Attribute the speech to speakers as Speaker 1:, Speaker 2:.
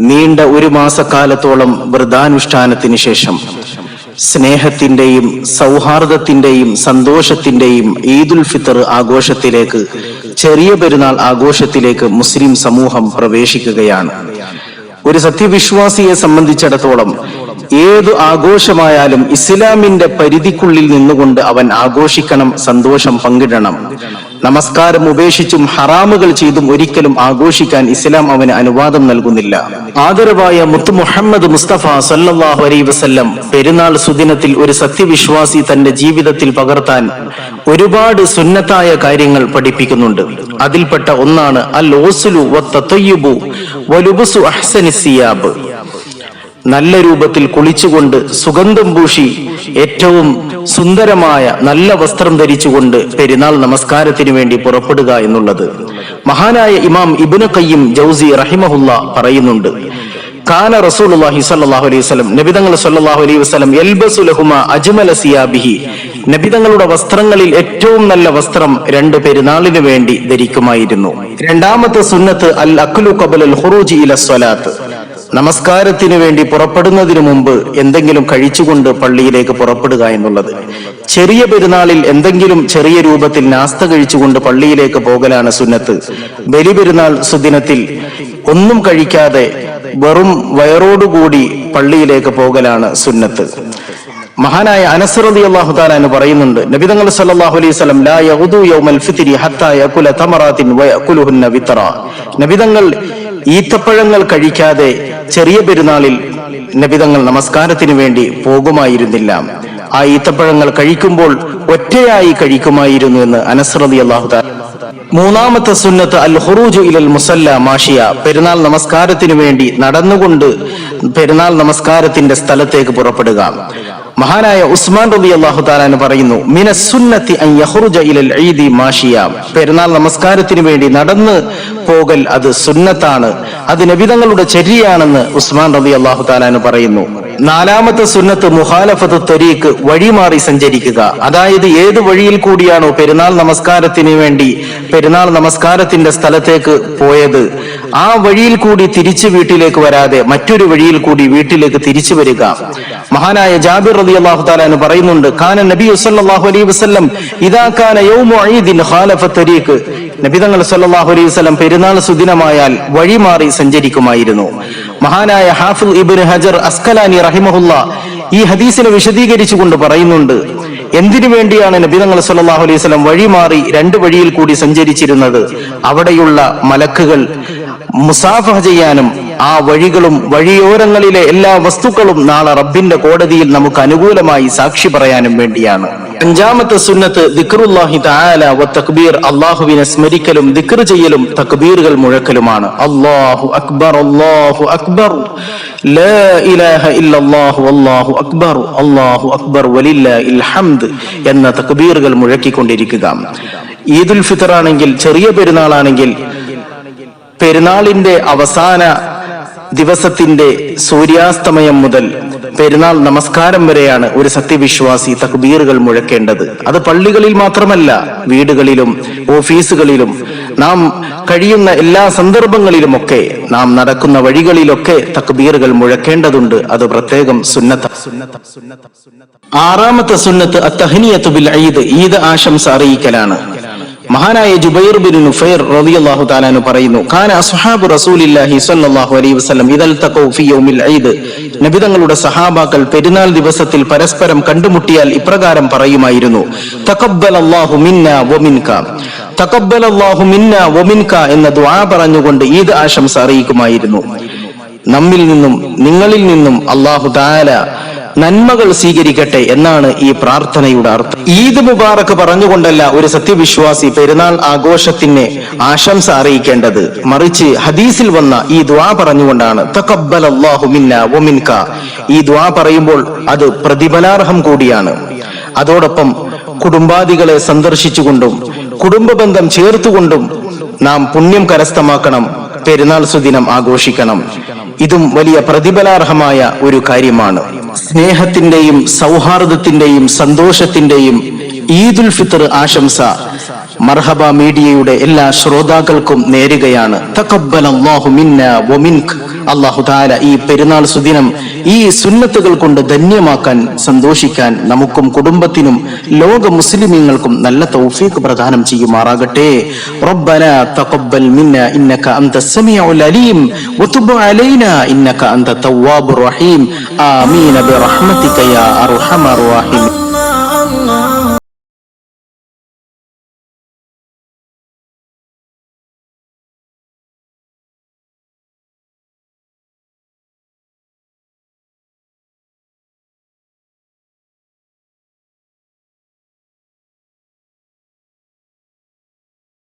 Speaker 1: നീണ്ട ഒരു മാസക്കാലത്തോളം വ്രതാനുഷ്ഠാനത്തിന് ശേഷം സ്നേഹത്തിന്റെയും സൗഹാർദ്ദത്തിന്റെയും സന്തോഷത്തിന്റെയും ഈദുൽ ഫിത്തർ ആഘോഷത്തിലേക്ക്, ചെറിയ പെരുന്നാൾ ആഘോഷത്തിലേക്ക് മുസ്ലിം സമൂഹം പ്രവേശിക്കുകയാണ്. ഒരു സത്യവിശ്വാസിയെ സംബന്ധിച്ചിടത്തോളം ഏതു ആഘോഷമായാലും ഇസ്ലാമിന്റെ പരിധിക്കുള്ളിൽ നിന്നുകൊണ്ട് അവൻ ആഘോഷിക്കണം, സന്തോഷം പങ്കിടണം. നമസ്കാരം ഉപേക്ഷിച്ചും ഹറാമുകൾ ചെയ്തും ഒരിക്കലും ആഘോഷിക്കാൻ ഇസ്ലാം അവന് അനുവാദം നൽകുന്നില്ല. ആദരവായ മുത്ത് മുഹമ്മദ് മുസ്തഫ സല്ലല്ലാഹു അലൈഹി വസല്ലം പെരുന്നാൾ സുദിനത്തിൽ ഒരു സത്യവിശ്വാസി തന്റെ ജീവിതത്തിൽ പകർത്താൻ ഒരുപാട് സുന്നത്തായ കാര്യങ്ങൾ പഠിപ്പിക്കുന്നുണ്ട്. അതിൽപ്പെട്ട ഒന്നാണ് അൽ ഉസ്ലു വത്തയ്യിബു വലുബ്സു അഹ്സനി സിയാബ്. നല്ല രൂപത്തിൽ കുളിച്ചുകൊണ്ട് സുഗന്ധം പൂശി ഏറ്റവും സുന്ദരമായ നല്ല വസ്ത്രം ധരിച്ചുകൊണ്ട് പെരുന്നാൾ നമസ്കാരത്തിന് വേണ്ടി പുറപ്പെടുക എന്നുള്ളത്. മഹാനായ ഇമാം ഇബ്നു ഖയ്യിം ജൗസി റഹിമഹുല്ല പറയുന്നുണ്ട്, കാന റസൂലുള്ളാഹി സ്വല്ലല്ലാഹു അലൈഹി വസല്ലം, നബിതങ്ങൾ സ്വല്ലല്ലാഹു അലൈഹി വസല്ലം യൽബസു ലഹുമാ അജ്മല സിയാബിഹി, നബിതങ്ങളുടെ വസ്ത്രങ്ങളിൽ ഏറ്റവും നല്ല വസ്ത്രം രണ്ട് പെരുന്നാളിന് വേണ്ടി ധരിക്കുമായിരുന്നു. രണ്ടാമത്തെ സുന്നത്ത് അൽ അക്ലു ഖബലൽ ഖുറൂജി ഇല സ്വലാത്ത്, നമസ്കാരത്തിന് വേണ്ടി പുറപ്പെടുന്നതിന് മുമ്പ് എന്തെങ്കിലും കഴിച്ചുകൊണ്ട് പള്ളിയിലേക്ക് പുറപ്പെടുക എന്നുള്ളത്. ചെറിയ പെരുന്നാളിൽ എന്തെങ്കിലും ചെറിയ രൂപത്തിൽ നാസ്ത കഴിച്ചുകൊണ്ട് പള്ളിയിലേക്ക് പോകലാണ് സുന്നത്ത്. ബലി പെരുന്നാൾ സുദിനത്തിൽ ഒന്നും കഴിക്കാതെ വെറും വയറോടുകൂടി പള്ളിയിലേക്ക് പോകലാണ് സുന്നത്ത്. മഹാനായ അനസ് റളിയല്ലാഹു തആല അൻഹു പറയുന്നുണ്ട്, നബി സല്ലല്ലാഹു അലൈഹി വസല്ലം ലാ യഗ്ദു യൗമൽ ഫിത്രി ഹത്താ യകുല തമറാത്തിൻ വയകുലുഹുന്ന വിത്ര, നബിതങ്ങൾ ഈത്തപ്പഴങ്ങൾ കഴിക്കാതെ ചെറിയ പെരുന്നാളിൽ നബിതങ്ങൾ നമസ്കാരത്തിന് വേണ്ടി പോകുമായിരുന്നില്ല. ആ ഈത്തപ്പഴങ്ങൾ കഴിക്കുമ്പോൾ ഒറ്റയായി കഴിക്കുമായിരുന്നു എന്ന് അനസ് റളിയല്ലാഹു തആല. മൂന്നാമത്തെ സുന്നത്ത് അൽ ഖുറൂജു ഇലൽ മുസല്ല മാഷിയ, പെരുന്നാൾ നമസ്കാരത്തിന് വേണ്ടി നടന്നുകൊണ്ട് പെരുന്നാൾ നമസ്കാരത്തിന്റെ സ്ഥലത്തേക്ക് പുറപ്പെടുക. മഹാനായ ഉസ്മാൻ റളിയല്ലാഹു തആല അൻഹു പറയുന്നു, മിനസ് സുന്നത്തി അൻ യഖ്റുജ ഇലൽ ഈദി മാഷിയ, പെരുന്നാൾ നമസ്കാരത്തിന് വേണ്ടി നടന്ന് പോകൽ അത് സുന്നത്താണ്, അത് നബിതങ്ങളുടെ ചര്യയാണെന്ന് ഉസ്മാൻ റളിയല്ലാഹു തആല അൻഹു പറയുന്നു. നാലാമത്തെ സുന്നത്ത് മുഖാലഫത്തു ത്വരീഖ്, വഴിമാറി സഞ്ചരിക്കുക. അതായത് ഏത് വഴിയിൽ കൂടിയാണോ പെരുന്നാൾ നമസ്കാരത്തിന് വേണ്ടി പെരുന്നാൾ നമസ്കാരത്തിന്റെ സ്ഥലത്തേക്ക് പോയത്, ആ വഴിയിൽ കൂടി തിരിച്ചു വീട്ടിലേക്ക് വരാതെ മറ്റൊരു വഴിയിൽ കൂടി വീട്ടിലേക്ക് തിരിച്ചു വരിക. മഹാനായ ജാബിർ റളിയല്ലാഹു തആല അൻഹു പറയുന്നുണ്ട്, കാന നബി സല്ലല്ലാഹു അലൈഹി വസല്ലം ഇദാ കാന യൗമു ഈദിൻ ഖാലഫ ത്വരീഖ്, നബിതങ്ങൾ സല്ലല്ലാഹു അലൈഹി വസല്ലം പെരുന്നാൾ സുദിനമായാൽ വഴിമാറി സഞ്ചരിക്കുമായിരുന്നു. മഹാനായ ഹാഫിദ് ഇബ്നു ഹജർ അസ്കലാനി റഹിമഹുല്ല ഈ ഹദീസിനെ വിശദീകരിച്ചുകൊണ്ട് പറയുന്നുണ്ട്, എന്തിനു വേണ്ടിയാണ് നബിതങ്ങൾ സല്ലല്ലാഹു അലൈഹി വസല്ലം വഴിമാറി രണ്ട് വഴിയിൽ കൂടി സഞ്ചരിച്ചിരുന്നത്? അവിടെയുള്ള മലക്കുകൾ മുസാഫഹ ചെയ്യാനും ആ വഴികളും വഴിയോരങ്ങളിലെ എല്ലാ വസ്തുക്കളും നാളെ റബ്ബിന്റെ കോടതിയിൽ നമുക്ക് അനുകൂലമായി സാക്ഷി പറയാനും വേണ്ടിയാണ്. അഞ്ചാമത്തെ സുന്നത്ത് ദിക്റുല്ലാഹി തആല വ തക്ബീർ, അല്ലാഹുവിനെ സ്മരിക്കലും ദിക്ർ ചെയ്യലും തക്ബീറുകൾ മുഴക്കലുമാണ്. അല്ലാഹു അക്ബർ അല്ലാഹു അക്ബർ ലാ ഇലാഹ ഇല്ലല്ലാഹു വല്ലാഹു അക്ബർ അല്ലാഹു അക്ബർ വലില്ലാഹിൽ ഹംദ് എന്ന തക്ബീറുകൾ മുഴക്കിക്കൊണ്ടിരിക്കുക. ഈദുൽ ഫിത്ർ ആണെങ്കിൽ, ചെറിയ പെരുന്നാളാണെങ്കിൽ, പെരുന്നാളിന്റെ അവസാന ദിവസത്തിന്റെ സൂര്യാസ്തമയം മുതൽ പെരുന്നാൾ നമസ്കാരം വരെയാണ് ഒരു സത്യവിശ്വാസി തക്ബീറുകൾ മുഴക്കേണ്ടത്. അത് പള്ളികളിൽ മാത്രമല്ല, വീടുകളിലും ഓഫീസുകളിലും നാം കഴിയുന്ന എല്ലാ സന്ദർഭങ്ങളിലുമൊക്കെ നാം നടക്കുന്ന വഴികളിലൊക്കെ തക്ബീറുകൾ മുഴക്കേണ്ടതുണ്ട്. അത് പ്രത്യേകം സുന്നത്ത. ആറാമത്തെ സുന്നത്ത് അത്തഹ്നിയത്തു ബിൽ ഈദ്, ഈദ് ആശംസ അറിയിക്കലാണ്. മഹാനായ ജുബൈർ ബിൻ നുഫൈർ റളിയല്ലാഹു തആല അൻഹു പറയുന്നു, കാന അസ്ഹാബു റസൂലില്ലാഹി സ്വല്ലല്ലാഹു അലൈഹി വസല്ലം ഇദൽ തഖൗ ഫീ യൗമിൽ ഈദ്, നബിതങ്ങളുടെ സഹാബാക്കൾ പെരുന്നാൾ ദിവസത്തിൽ പരസ്പരം കണ്ടുമുട്ടിയാൽ ഇപ്രകാരം പറയുമായിരുന്നു, തഖബ്ബലല്ലാഹു മിന്നാ വമിൻക, തഖബ്ബലല്ലാഹു മിന്നാ വമിൻക എന്ന ദുആ പറഞ്ഞുകൊണ്ട് ഈദ് ആശംസ അറിയിക്കുമായിരുന്നു. നമ്മിൽ നിന്നും നിങ്ങളിൽ നിന്നും അല്ലാഹു തആല നന്മകൾ സ്വീകരിക്കട്ടെ എന്നാണ് ഈ പ്രാർത്ഥനയുടെ അർത്ഥം. ഈദ് മുബാറക് പറഞ്ഞുകൊണ്ടല്ല ഒരു സത്യവിശ്വാസി പെരുന്നാൾ ആഘോഷത്തിന് ആശംസ അറിയിക്കേണ്ടത്, മറിച്ച് ഹദീസിൽ വന്ന ഈ ദുആ പറഞ്ഞുകൊണ്ടാണ്. തഖബ്ബലല്ലാഹു മിന്നാ വമിൻക, ഈ ദുആ പറയുമ്പോൾ അത് പ്രതിഫലാർഹം കൂടിയാണ്. അതോടൊപ്പം കുടുംബാദികളെ സന്ദർശിച്ചുകൊണ്ടും കുടുംബ ബന്ധം ചേർത്തുകൊണ്ടും നാം പുണ്യം കരസ്ഥമാക്കണം, പെരുന്നാൾ സുദിനം ആഘോഷിക്കണം. ഇതും വലിയ പ്രതിഫലാർഹമായ ഒരു കാര്യമാണ്. സ്നേഹത്തിന്റെയും സൗഹാർദ്ദത്തിന്റെയും സന്തോഷത്തിന്റെയും ഈദുൽ ഫിത്ർ ആശംസ മർഹബ മീഡിയയുടെ എല്ലാ ശ്രോതാക്കൾക്കും നേരുകയാണ്. തഖബ്ബലല്ലാഹു മിന്നാ വമിൻക. അല്ലാഹു തആല ഈ പെരുന്നാൾ സുദിനം ഈ സുന്നത്തുകൾ കൊണ്ട് ധന്യമാക്കാൻ, സന്തോഷിക്കാൻ നമുക്കും കുടുംബത്തിനും ലോക മുസ്ലിമീങ്ങൾക്കും നല്ല തൗഫീഖ് പ്രദാനം ചെയ്യുമാറാകട്ടെ. റബ്ബനാ തഖബ്ബൽ മിന്നാ ഇന്നക അൻതസ് സമീഉൽ അലീം വതുബ് അലൈനാ ഇന്നക അൻത തവ്വാബുർ റഹീം. ആമീൻ ബിറഹ്മതിക യാ അർഹമർ റഹീം.